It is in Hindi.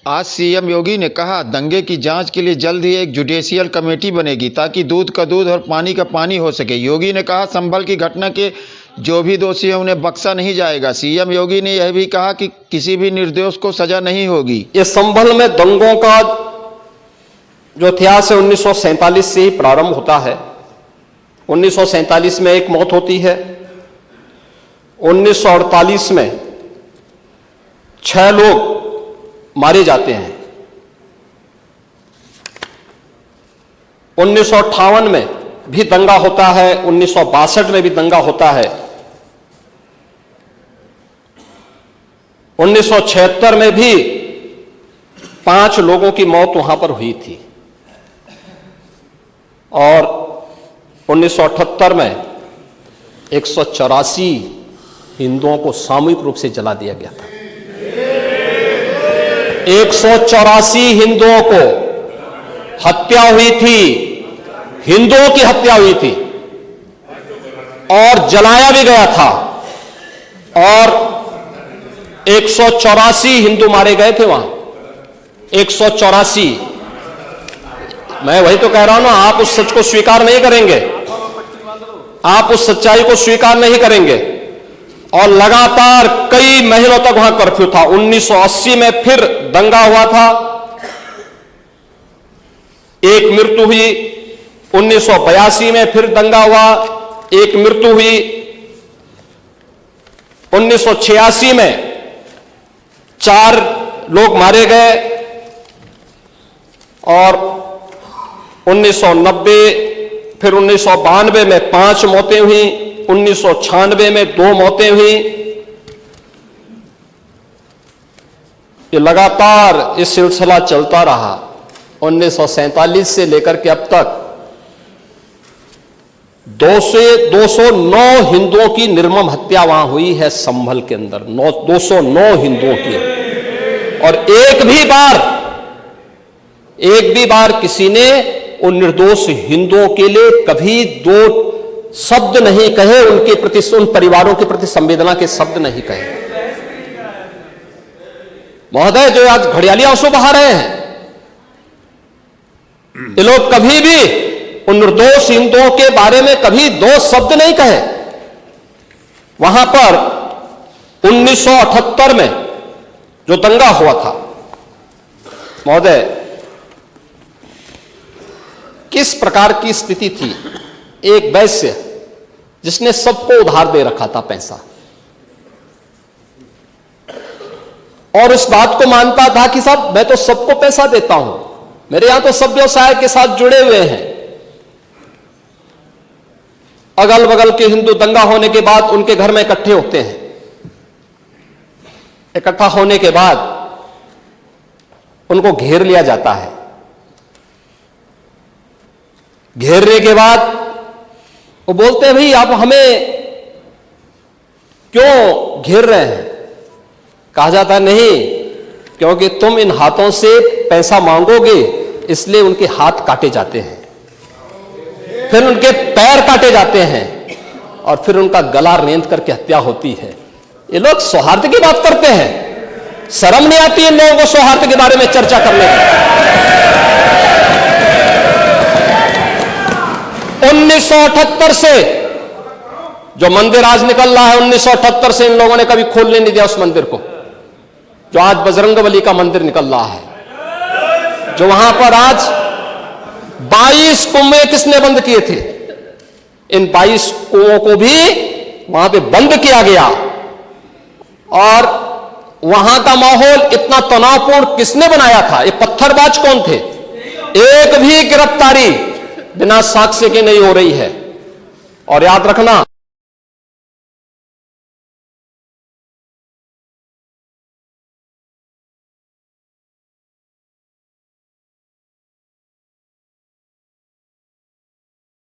आज सीएम योगी ने कहा, दंगे की जांच के लिए जल्द ही एक जुडिशियल कमेटी बनेगी ताकि दूध का दूध और पानी का पानी हो सके। योगी ने कहा, संभल की घटना के जो भी दोषी हैं उन्हें बख्शा नहीं जाएगा। सीएम योगी ने यह भी कहा कि किसी भी निर्दोष को सजा नहीं होगी। ये संभल में दंगों का जो इतिहास है 1947 से ही प्रारंभ होता है। 1947 में एक मौत होती है, 1948 में 6 लोग मारे जाते हैं, 1958 में भी दंगा होता है, 1962 में भी दंगा होता है, 1976 में भी 5 लोगों की मौत वहां पर हुई थी और 1978 में 184 हिंदुओं को सामूहिक रूप से जला दिया गया था। 184 हिंदुओं को हत्या हुई थी, हिंदुओं की हत्या हुई थी और जलाया भी गया था और 184 हिंदू मारे गए थे वहां। 184। मैं वही तो कह रहा हूं ना, आप उस सच को स्वीकार नहीं करेंगे, आप उस सच्चाई को स्वीकार नहीं करेंगे और लगातार कई महीनों तक वहां कर्फ्यू था। 1980 में फिर दंगा हुआ था, एक मृत्यु हुई। 1982 में फिर दंगा हुआ, एक मृत्यु हुई। 1986 में 4 लोग मारे गए और 1990 फिर 1992 में 5 मौतें हुई, 1996 में 2 मौतें हुई। ये लगातार ये सिलसिला चलता रहा। 1947 से लेकर के अब तक 209 हिंदुओं की निर्मम हत्या वहां हुई है संभल के अंदर। 209 हिंदुओं की, और एक भी बार किसी ने उन निर्दोष हिंदुओं के लिए कभी 2 शब्द नहीं कहे, उनके प्रति, उन परिवारों के प्रति संवेदना के शब्द नहीं कहे। महोदय, जो आज घड़ियाली आंसू बहा रहे हैं, ये लोग कभी भी उन निर्दोष हिंदुओं के बारे में कभी 2 शब्द नहीं कहे। वहां पर 1978 में जो दंगा हुआ था, महोदय, किस प्रकार की स्थिति थी। एक वैश्य जिसने सबको उधार दे रखा था पैसा, और इस बात को मानता था कि साहब मैं तो सबको पैसा देता हूं, मेरे यहां तो सब व्यवसाय के साथ जुड़े हुए हैं। अगल बगल के हिंदू दंगा होने के बाद उनके घर में इकट्ठे होते हैं। इकट्ठा होने के बाद उनको घेर लिया जाता है। घेरने के बाद वो बोलते हैं, भाई आप हमें क्यों घेर रहे हैं? कहा जाता है, नहीं, क्योंकि तुम इन हाथों से पैसा मांगोगे, इसलिए उनके हाथ काटे जाते हैं, फिर उनके पैर काटे जाते हैं और फिर उनका गला रेंद करके हत्या होती है। ये लोग सौहार्द की बात करते हैं, शर्म नहीं आती इन लोगों को सौहार्द के बारे में चर्चा करने की। 1978 से जो मंदिर आज निकल रहा है, 1978 से इन लोगों ने कभी खोलने नहीं दिया उस मंदिर को, जो आज बजरंगबली का मंदिर निकल रहा है। जो वहां पर आज 22 कुएं किसने बंद किए थे, इन 22 कुओं को भी वहां पे बंद किया गया। और वहां का माहौल इतना तनावपूर्ण किसने बनाया था? ये पत्थरबाज कौन थे? एक भी गिरफ्तारी बिना साक्ष्य के नहीं हो रही है। और याद रखना,